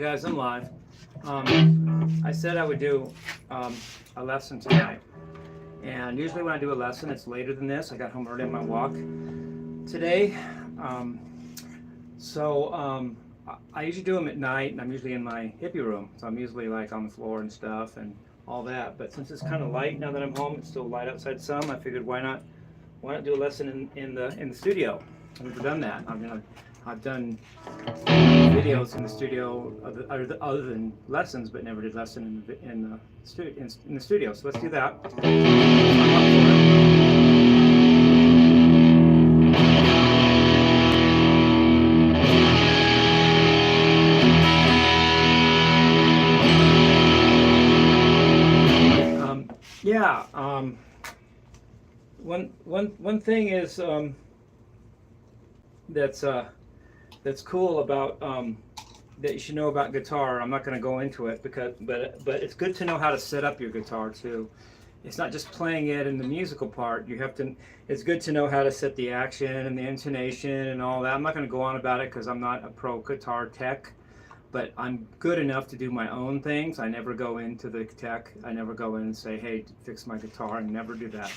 Hey guys, I'm live. I said I would do a lesson tonight, and usually when I do a lesson it's later than this. I got home early on my walk today, I usually do them at night, and I'm usually in my hippie room, so I'm usually like on the floor and stuff and all that. But since it's kind of light now that I'm home, it's still light outside some, I figured why not do a lesson in the studio. I've never done that. I mean, I've done videos in the studio other than lessons, but never did lesson in the studio. So let's do that. One thing is that's cool about that you should know about guitar. I'm not going to go into it but it's good to know how to set up your guitar too. It's not just playing it in the musical part. It's good to know how to set the action and the intonation and all that. I'm not going to go on about it because I'm not a pro guitar tech, but I'm good enough to do my own things. I never go into the tech. I never go in and say, hey, fix my guitar. I never do that.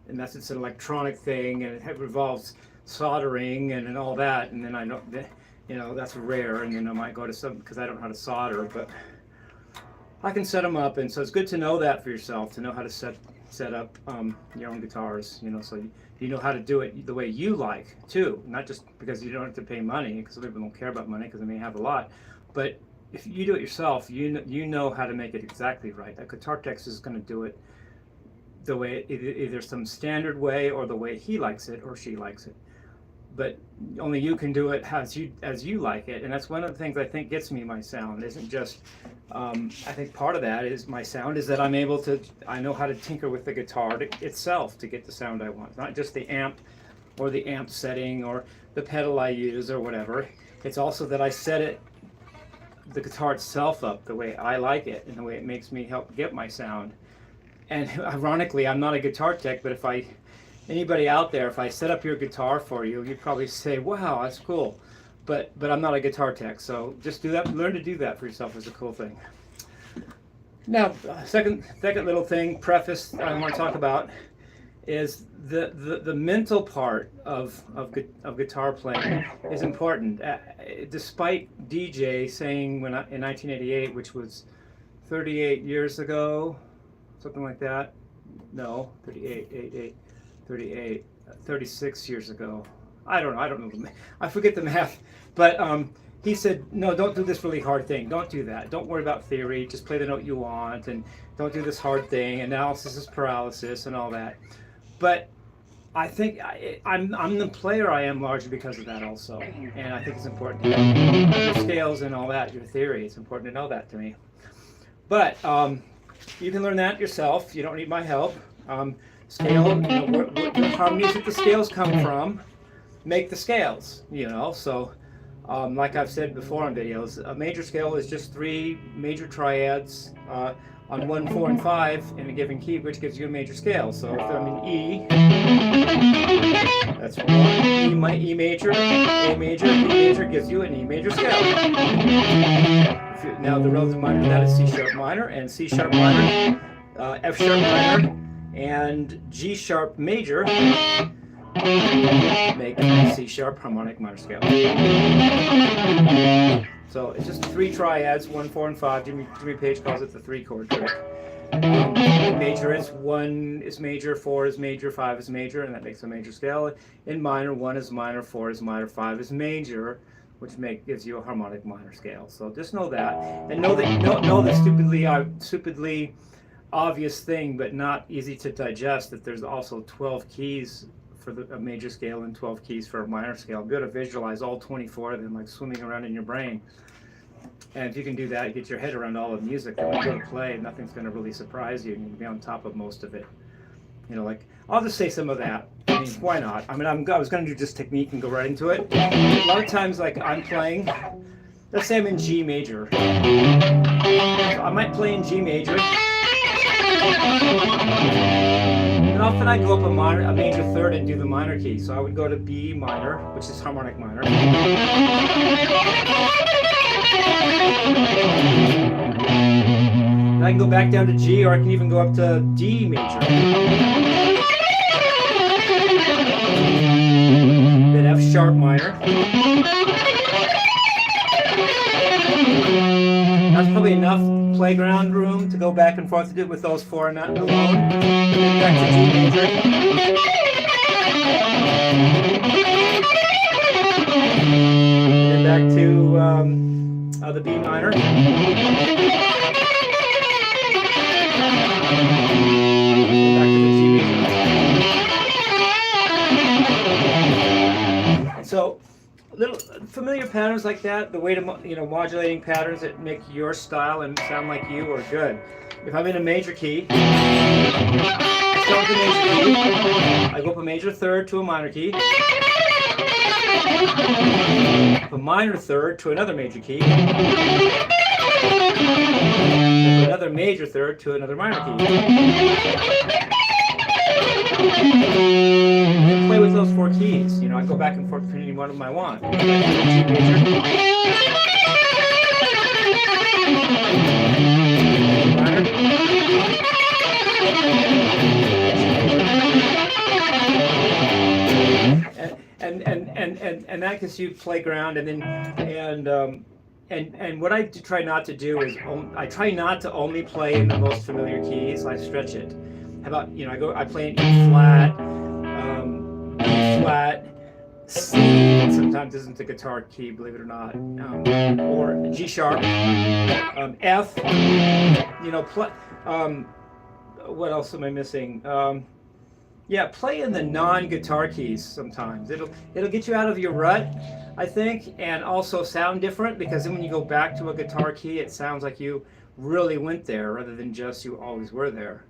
Unless it's an electronic thing and it revolves soldering and all that, and then I know that, that's rare, and then I might go to some, because I don't know how to solder, but I can set them up. And so it's good to know that for yourself, to know how to set up your own guitars, so you know how to do it the way you like too, not just because you don't have to pay money, because some people don't care about money because they may have a lot, but if you do it yourself, you know how to make it exactly right. A guitar tech is going to do it the way, either some standard way or the way he likes it or she likes it. But only you can do it as you like it, and that's one of the things I think gets me my sound. Isn't just I think part of that is my sound is that I know how to tinker with the guitar itself to get the sound I want. Not just the amp or the amp setting or the pedal I use or whatever. It's also that I set the guitar itself up the way I like it and the way it makes me help get my sound. And ironically, I'm not a guitar tech, but anybody out there, if I set up your guitar for you, you'd probably say, wow, that's cool. But I'm not a guitar tech, so just do that. Learn to do that for yourself is a cool thing. Now, second little thing, preface I want to talk about is the mental part of guitar playing is important. Despite DJ saying in 1988, which was 38 years ago, something like that. No, 36 years ago. I don't know. I forget the math. But he said, no, don't do this really hard thing. Don't do that. Don't worry about theory. Just play the note you want, and don't do this hard thing. Analysis is paralysis and all that. But I think I'm the player I am largely because of that also. And I think it's important to know your scales and all that, your theory. It's important to know that to me. But you can learn that yourself. You don't need my help. Scale, where harmonies that the scales come from, make the scales, So, like I've said before on videos, a major scale is just 3 major triads on 1, 4, and 5 in a given key, which gives you a major scale. So if I'm in E, that's 1. E major, A major, E major gives you an E major scale. Now the relative minor to that is C sharp minor and C sharp minor, F sharp minor, and G sharp major make a C sharp harmonic minor scale. So it's just 3 triads, 1, 4, and 5. Jimi Page calls it the 3-chord trick. Major is 1 is major, 4 is major, 5 is major, and that makes a major scale. In minor, 1 is minor, 4 is minor, 5 is major, which gives you a harmonic minor scale. So just know that, and know the stupidly obvious thing, but not easy to digest, that there's also 12 keys for a major scale and 12 keys for a minor scale. Be able to visualize all 24 of them like swimming around in your brain. And if you can do that, you get your head around all the music that you're going to play, nothing's going to really surprise you, and you can be on top of most of it. I'll just say some of that. I mean, why not? I mean, I was going to do just technique and go right into it. A lot of times, like I'm playing, let's say I'm in G major. So I might play in G major. And often I go up a major third and do the minor key. So I would go to B minor, which is harmonic minor. And I can go back down to G, or I can even go up to D major. Then F sharp minor. That's probably enough playground room to go back and forth to do it with those four and not alone. Then back to G major. And then back to the B minor. Back to the G major. So little familiar patterns like that, the way to modulating patterns that make your style and sound like you are good. If I'm in a major key, I start with a major key. I go up a major third to a minor key. Up a minor third to another major key. Up another major third to another minor key. And play with those four keys. I go back and forth between any one of them I want. And that gets you playground, and what I try not to do is I try not to only play in the most familiar keys. I stretch it. How about I play an E flat, B flat, C. Sometimes isn't a guitar key, believe it or not, or G sharp, F. What else am I missing? Yeah, play in the non-guitar keys sometimes. It'll get you out of your rut, I think, and also sound different, because then when you go back to a guitar key, it sounds like you really went there rather than just you always were there.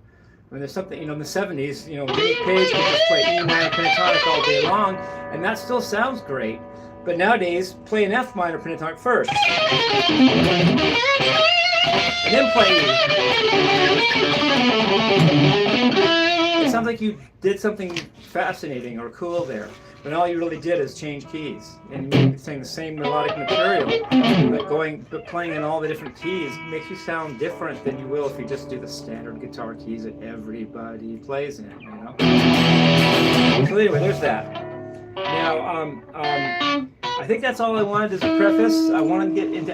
I mean, there's something, in the 70s, Jimi Page could just play E minor pentatonic all day long, and that still sounds great. But nowadays, play an F minor pentatonic first, and then play E. It sounds like you did something fascinating or cool there, but all you really did is change keys, and you're saying the same melodic material, but playing in all the different keys makes you sound different than you will if you just do the standard guitar keys that everybody plays in. So anyway, there's that. Now, I think that's all I wanted as a preface. I want to get into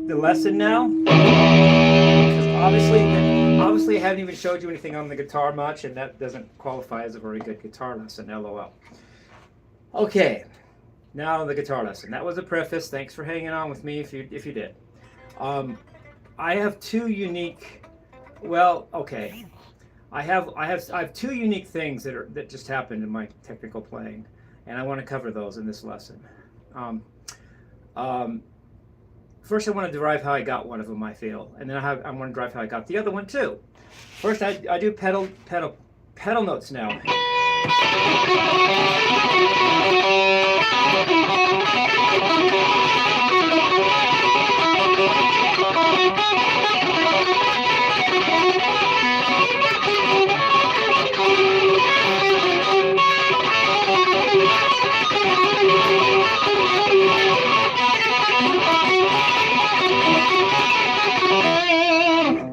the lesson now. Obviously, I haven't even showed you anything on the guitar much, and that doesn't qualify as a very good guitar lesson, LOL. Okay, now the guitar lesson. That was a preface. Thanks for hanging on with me if you did. I have two unique. Well, okay. I have two unique things that just happened in my technical playing, and I want to cover those in this lesson. First, I want to derive how I got one of them, I feel, and then I want to derive how I got the other one too. First, I do pedal notes now.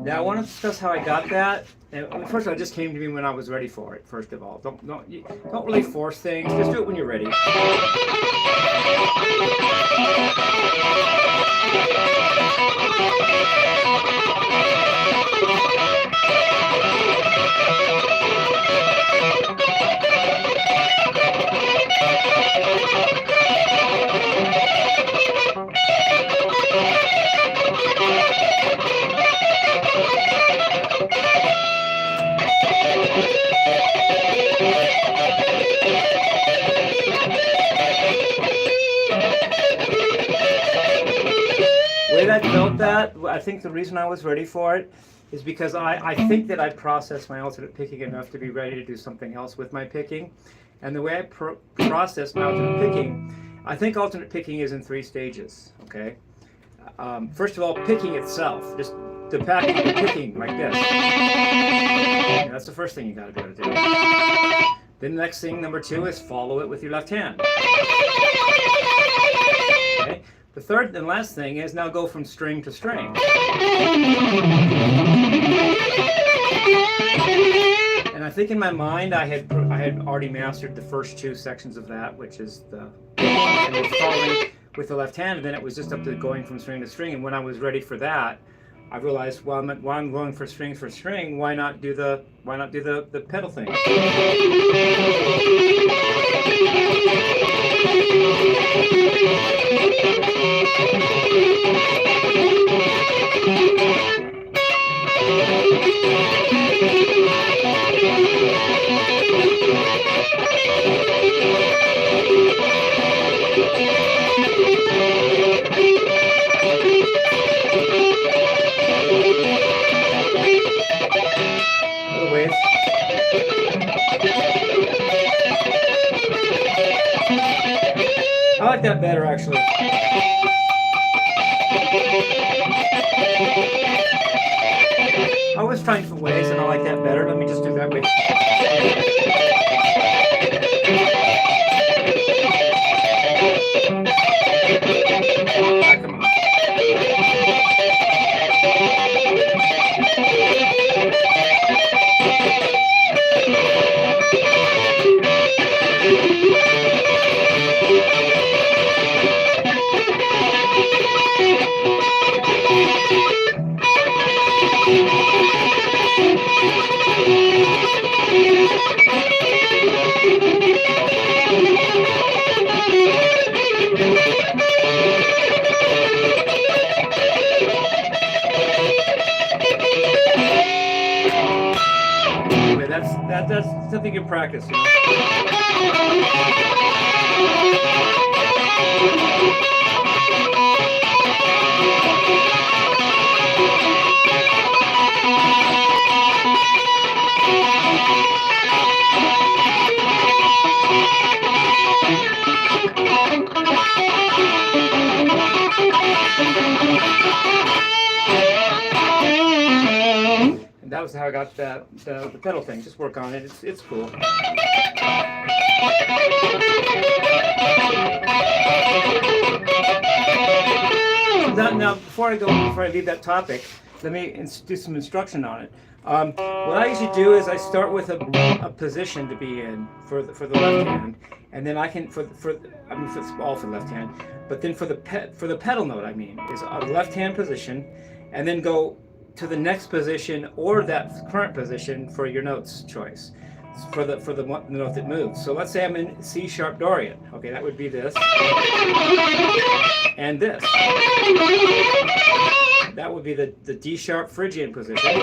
Now I want to discuss how I got that. And first of all, it just came to me when I was ready for it. First of all, don't really force things. Just do it when you're ready. I felt that, I think the reason I was ready for it is because I think that I processed my alternate picking enough to be ready to do something else with my picking. And the way I process my alternate picking, I think alternate picking is in 3 stages, okay? First of all, picking itself, just the picking like this. Yeah, that's the first thing you gotta be able to do. Then the next thing, number 2, is follow it with your left hand. Okay? The third and last thing is now go from string to string. And I think in my mind I had already mastered the first two sections of that, which is the and the following with the left hand, and then it was just up to going from string to string. And when I was ready for that, I realized, well, while I'm going for string, why not do the pedal thing? I like that better, actually. I always try different ways, and I like that better. Let me just do that way. Ah, come on. That's something you practice, you know. That was how I got the pedal thing. Just work on it. It's cool. Now, before I leave that topic, let me do some instruction on it. What I usually do is I start with a position to be in for the left hand, and then I can for all for the left hand, but then for the pedal note, I mean, is a left hand position, and then go to the next position or that current position for your notes choice for the note that moves. So let's say I'm in C sharp Dorian. Okay, that would be this and this. That would be the D sharp Phrygian position,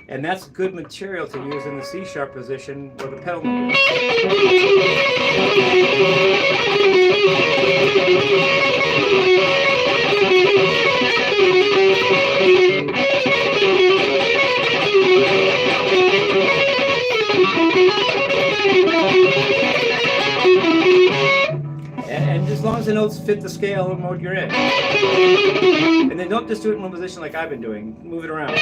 and that's good material to use in the C sharp position where the pedal note and as long as the notes fit the scale and mode you're in. And then don't just do it in one position like I've been doing. Move it around.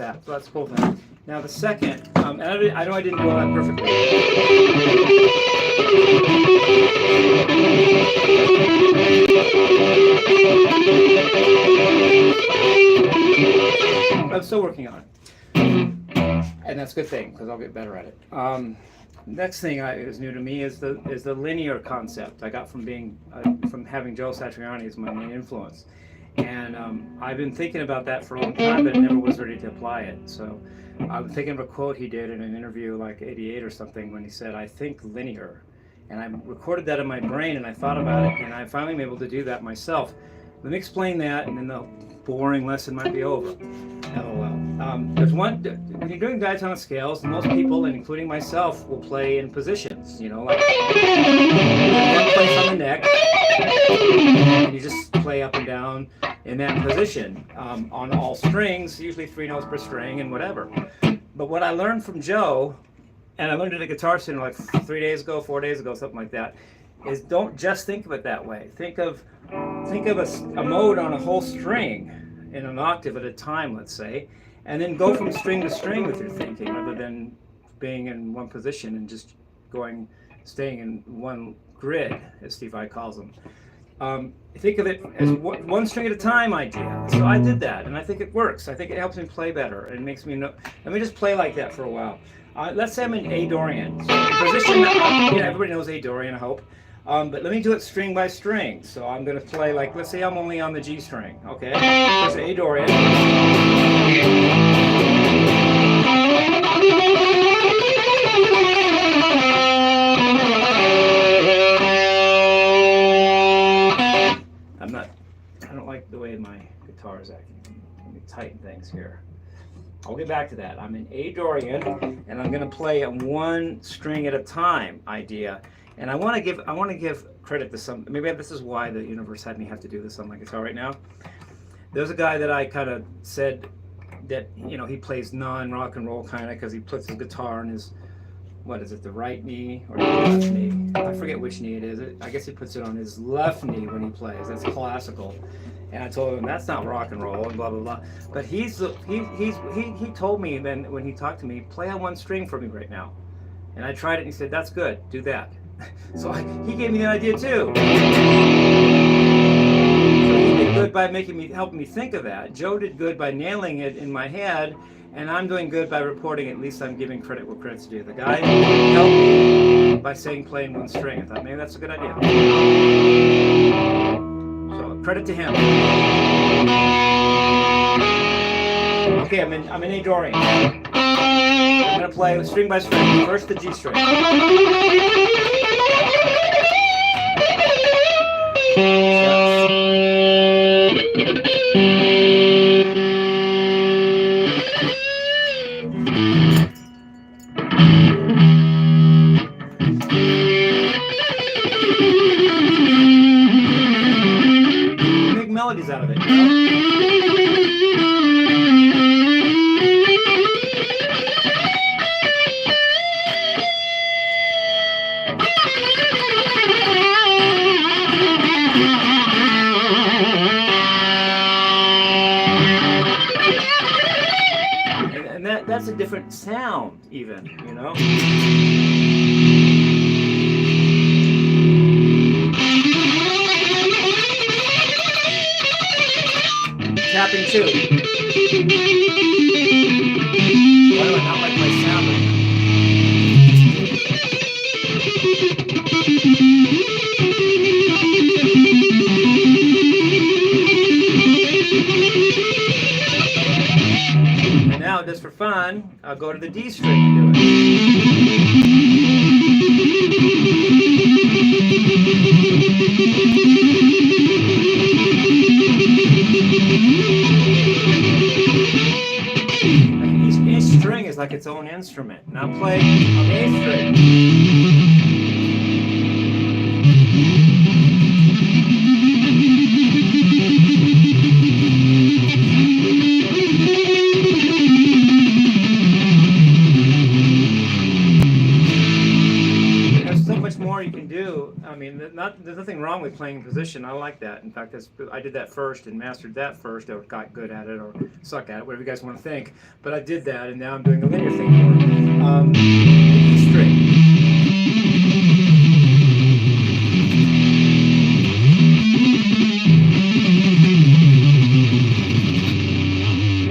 that. So that's a cool thing. Now the second, and I know I didn't do all that perfectly. I'm still working on it. And that's a good thing, because I'll get better at it. Next thing is new to me is the linear concept I got from having Joe Satriani as my main influence, and I've been thinking about that for a long time, but I never was ready to apply it. So I'm thinking of a quote he did in an interview like '88 or something when he said, "I think linear," and I recorded that in my brain and I thought about it, and I finally been able to do that myself. Let me explain that, and then the boring lesson might be over. LOL. There's one, when you're doing diatonic scales, most people, and including myself, will play in positions, you know, like one place on the neck, and you just play up and down in that position on all strings, usually 3 notes per string and whatever. But what I learned from Joe, and I learned it at Guitar Center like 4 days ago, something like that, is don't just think of it that way. Think of a mode on a whole string in an octave at a time, let's say, and then go from string to string with your thinking, rather than being in one position and just staying in one grid, as Steve I calls them. Think of it as one string at a time idea. So I did that, and I think it works. I think it helps me play better, and makes me know. Let me just play like that for a while. Let's say I'm in A Dorian. So in position, everybody knows A Dorian, I hope. But let me do it string by string. So I'm going to play like, let's say I'm only on the G string, okay? There's A Dorian. I don't like the way my guitar is acting. Let me tighten things here. I'll get back to that. I'm in A Dorian, and I'm going to play a one string at a time idea. And I want to give credit to some. Maybe this is why the universe had me have to do this on my guitar right now. There's a guy that I kind of said that, you know, he plays non-rock and roll kind of because he puts his guitar on his, what is it, the right knee or the left knee? I forget which knee it is. I guess he puts it on his left knee when he plays. That's classical. And I told him that's not rock and roll and blah blah blah. But he told me then when he talked to me, play on one string for me right now. And I tried it and he said, that's good, do that. So he gave me the idea too. So he did good by helping me think of that. Joe did good by nailing it in my head, and I'm doing good by reporting. At least I'm giving credit where credit's due. The guy helped me by saying play in one string. I thought maybe that's a good idea. So credit to him. Okay, I'm in A Dorian. I'm gonna play string by string. First the G string. Make melodies out of it. That's a different sound, even, you know? Tapping too. Why do I not like my sound right now? And now, just for fun, I'll go to the D string and do it. Each string is like its own instrument. Now play on the A string. there's nothing wrong with playing position. I like that. In fact, I did that first and mastered that first, or got good at it, or suck at it, whatever you guys want to think. But I did that, and now I'm doing a linear thing more. E string.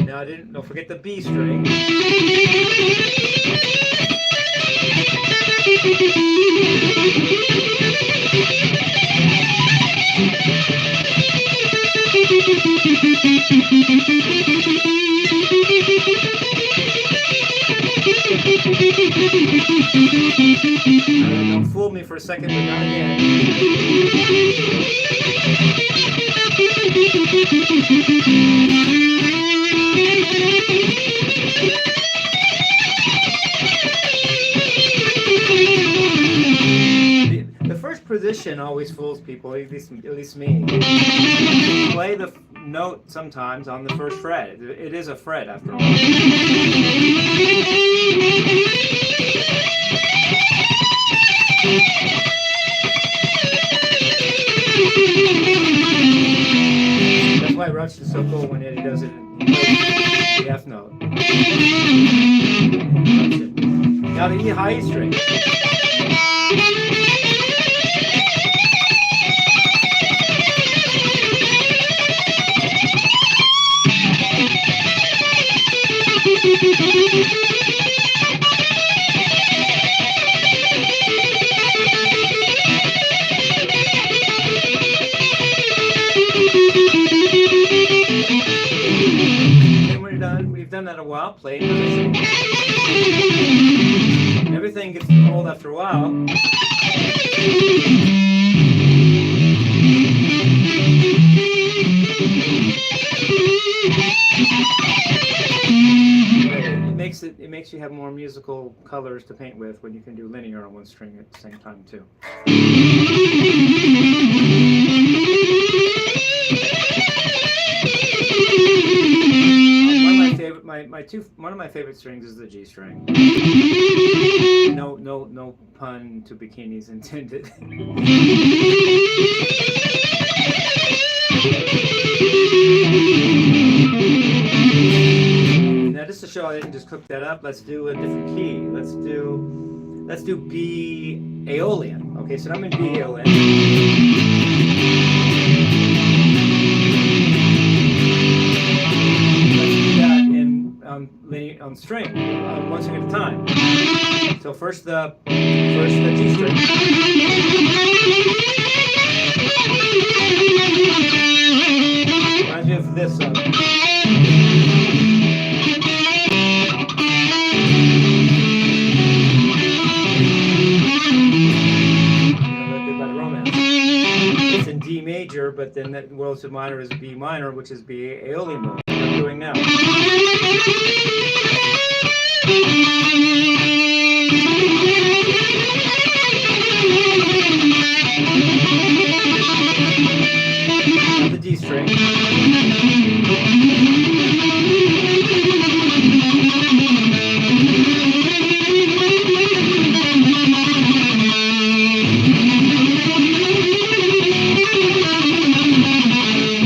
Now don't forget the B string. Don't fool me for a second, but not again. The first position always fools people, at least me. Play the note sometimes on the first fret. It is a fret after all. That's why Rush is so cool when he does it in the F note. Now the E high string. We've done that a while, playing position. Everything gets old after a while. It makes you have more musical colors to paint with when you can do linear on one string at the same time too. One of my favorite strings is the G string. No pun to bikinis intended. Now, just to show I didn't just cook that up, let's do a different key. Let's do B Aeolian. Okay, so I'm in B Aeolian. On string, one string at a time. So first the G string. Reminds me of this song. By the Romance. It's in D major, but then that world to minor is B minor, which is B Aeolian mode. What I'm doing now. The D string.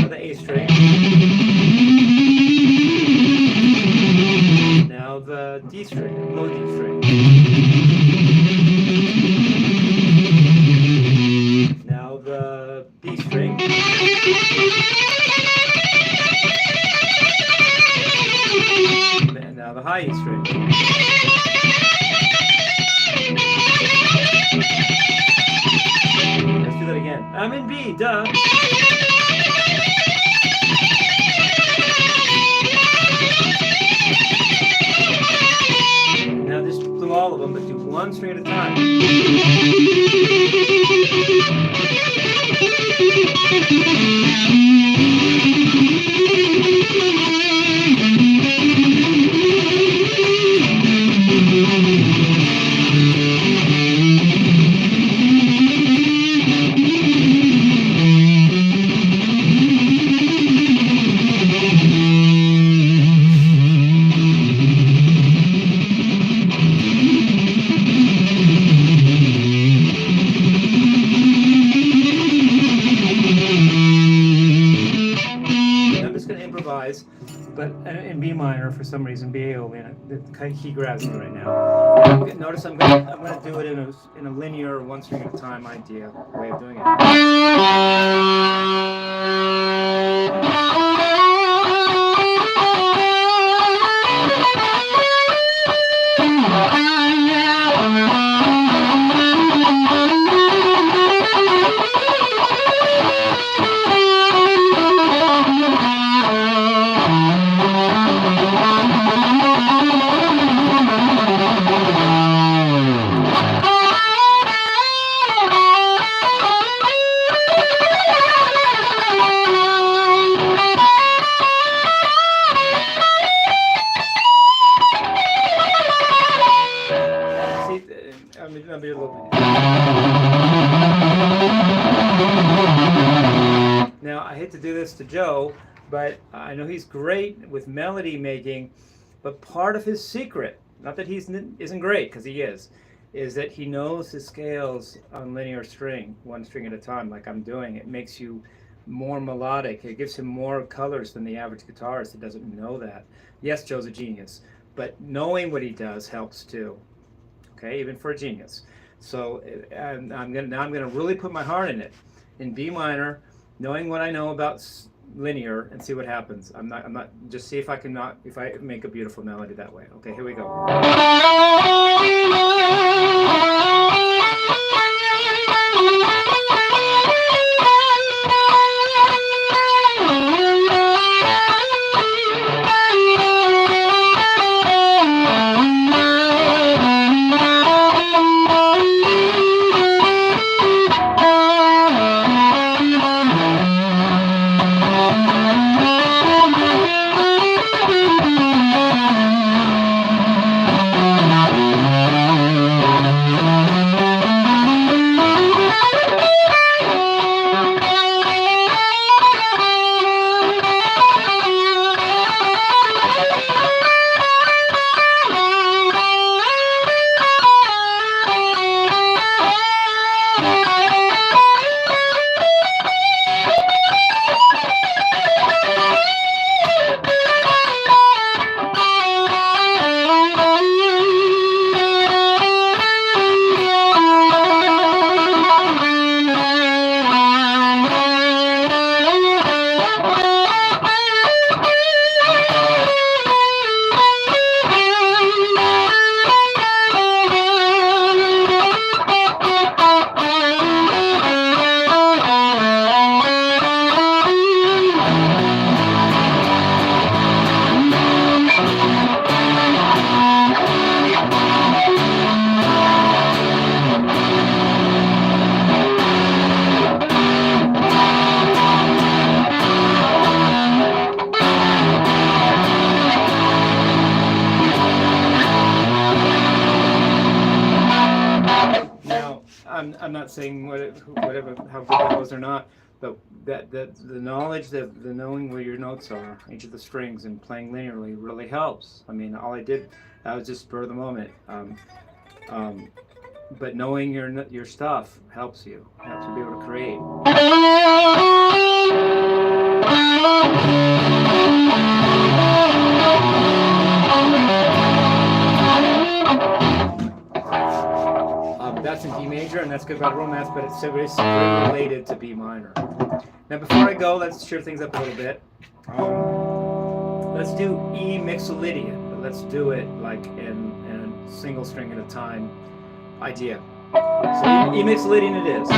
Now the A string. Now the D string, low D string. Now the B string. And now the high E string. Let's do that again. I'm in B, duh. Now just do all of them, but do one string at a time. but in B minor for some reason. BAO, man, the key grabs me right now. Notice I'm gonna do it in a linear, one string at a time idea way of doing it. Let me a little bit. Now, I hate to do this to Joe, but I know he's great with melody making, but part of his secret, not that he isn't great, because he is that he knows his scales on linear string, one string at a time, like I'm doing. It makes you more melodic. It gives him more colors than the average guitarist that doesn't know that. Yes, Joe's a genius, but knowing what he does helps too. Okay, even for a genius. So I'm gonna really put my heart in it, in B minor, knowing what I know about linear, and see what happens. I'm not just see if I make a beautiful melody that way. Okay, here we go. I'm not saying whatever how good that was or not, but the knowledge, the knowing where your notes are, each of the strings, and playing linearly really helps. I mean, all I did, that was just spur of the moment. But knowing your stuff helps you be able to create. That's in D major, and that's good about romance, but it's very related to B minor. Now, before I go, let's cheer things up a little bit. Let's do E mixolydian, but let's do it like in single string at a time idea. So E mixolydian it is.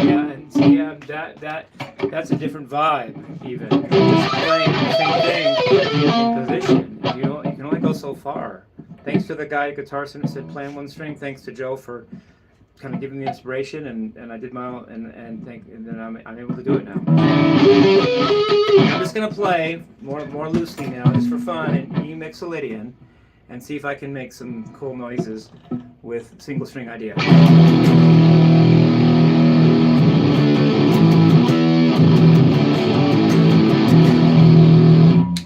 Yeah, and see, that's a different vibe. Even just playing the same thing in position. You can only go so far. Thanks to the guy at Guitar Center that said playing one string. Thanks to Joe for kind of giving me inspiration, and I did my own, and then I'm able to do it now. I'm just gonna play more loosely now, just for fun, in E Mixolydian, and see if I can make some cool noises with single string idea.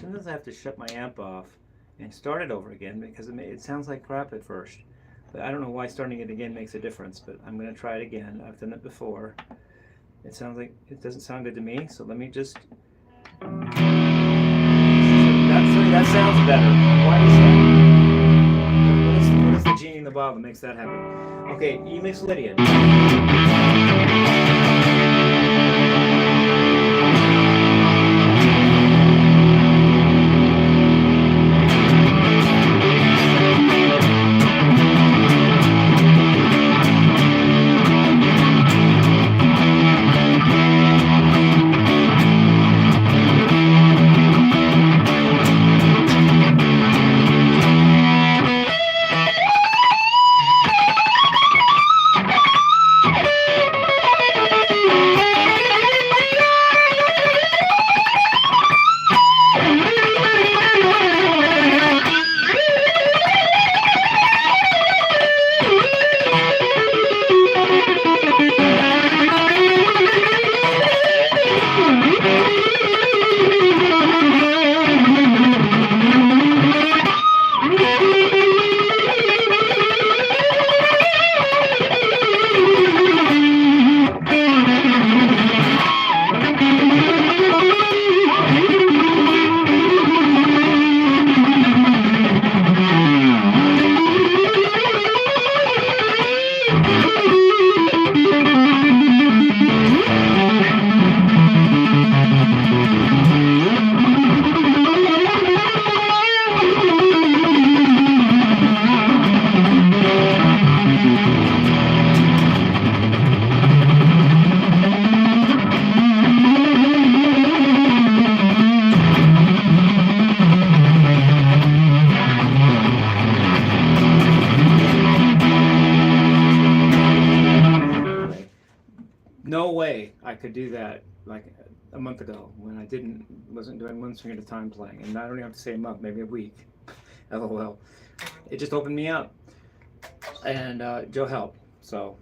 Sometimes I have to shut my amp off and start it over again because it sounds like crap at first. But I don't know why starting it again makes a difference, but I'm going to try it again. I've done it before. It sounds like it doesn't sound good to me, so let me just... That sounds better. Why is that? What is the genie in the bottle that makes that happen? Okay, E Mixolydian. No way I could do that like a month ago when I wasn't doing one string at a time playing, and I don't even have to say a month, maybe a week. LOL. It just opened me up, and Joe helped. So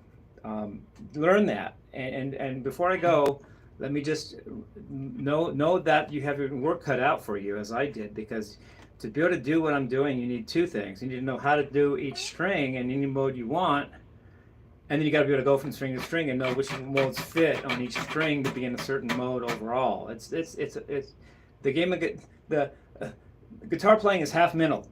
Learn that. And before I go, let me just know that you have your work cut out for you, as I did, because to be able to do what I'm doing, you need two things. You need to know how to do each string in any mode you want, and then you got to be able to go from string to string and know which modes fit on each string to be in a certain mode overall. It's the game of the guitar playing is half mental.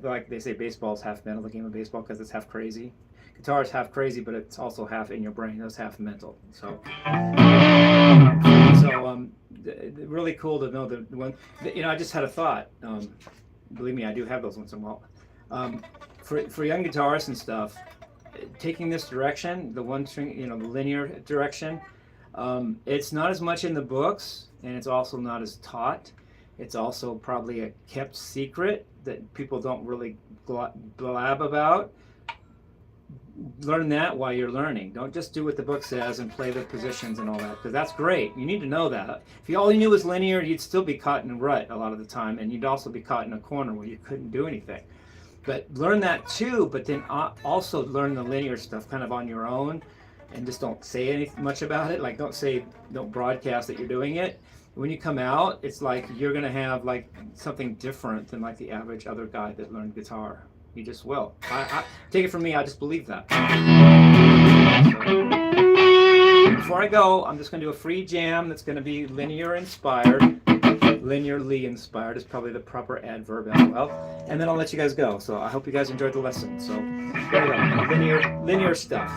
Like they say, baseball is half mental. The game of baseball, because it's half crazy. Guitar is half crazy, but it's also half in your brain. It's half mental. So really cool to know that one. I just had a thought. Believe me, I do have those once in a while. For young guitarists and stuff, taking this direction, the one string, the linear direction, it's not as much in the books, and it's also not as taught. It's also probably a kept secret that people don't really blab about. Learn that while you're learning. Don't just do what the book says and play the positions and all that, because that's great. You need to know that. If all you knew was linear, you'd still be caught in a rut a lot of the time, and you'd also be caught in a corner where you couldn't do anything. But learn that too, but then also learn the linear stuff kind of on your own, and just don't say much about it. Like don't broadcast that you're doing it. When you come out, it's like you're gonna have like something different than like the average other guy that learned guitar. You just will. I take it from me, I just believe that. So, before I go, I'm just going to do a free jam that's going to be linear inspired. Linearly inspired is probably the proper adverb as well. And then I'll let you guys go. So I hope you guys enjoyed the lesson. So there we go. Linear stuff.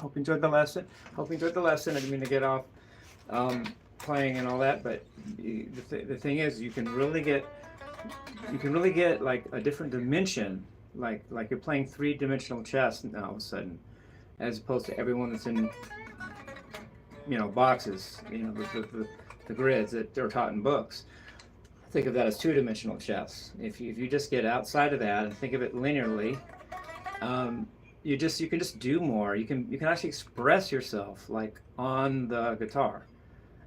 Hope you enjoyed the lesson. Hope you enjoyed the lesson. I didn't mean to get off playing and all that, but the thing is, you can really get like a different dimension, like you're playing three-dimensional chess now all of a sudden, as opposed to everyone that's in boxes, the grids that are taught in books. Think of that as two-dimensional chess. If you just get outside of that and think of it linearly, you can just do more. You can actually express yourself like on the guitar,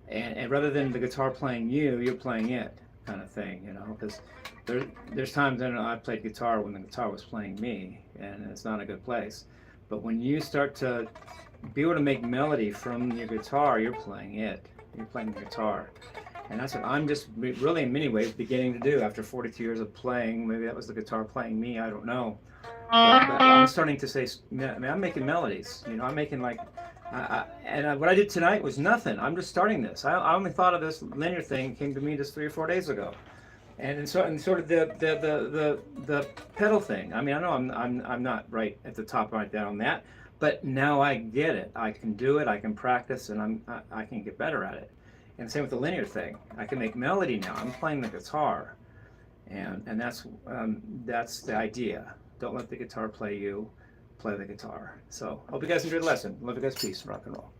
and rather than the guitar playing you, you're playing it, kind of thing. Because there's times when I played guitar when the guitar was playing me, and it's not a good place. But when you start to be able to make melody from your guitar, you're playing it. You're playing the guitar. And that's what I'm just really, in many ways, beginning to do after 42 years of playing. Maybe that was the guitar playing me, I don't know. But I'm starting to say, man, I'm making melodies. I'm making like, what I did tonight was nothing. I'm just starting this. I only thought of this linear thing, came to me just 3 or 4 days ago. And sort of the pedal thing. I mean, I know I'm not right at the top right down on that, but now I get it. I can do it. I can practice, and I can get better at it. And same with the linear thing. I can make melody now. I'm playing the guitar, and that's the idea. Don't let the guitar play you. Play the guitar. So hope you guys enjoyed the lesson. Love you guys. Peace. Rock and roll.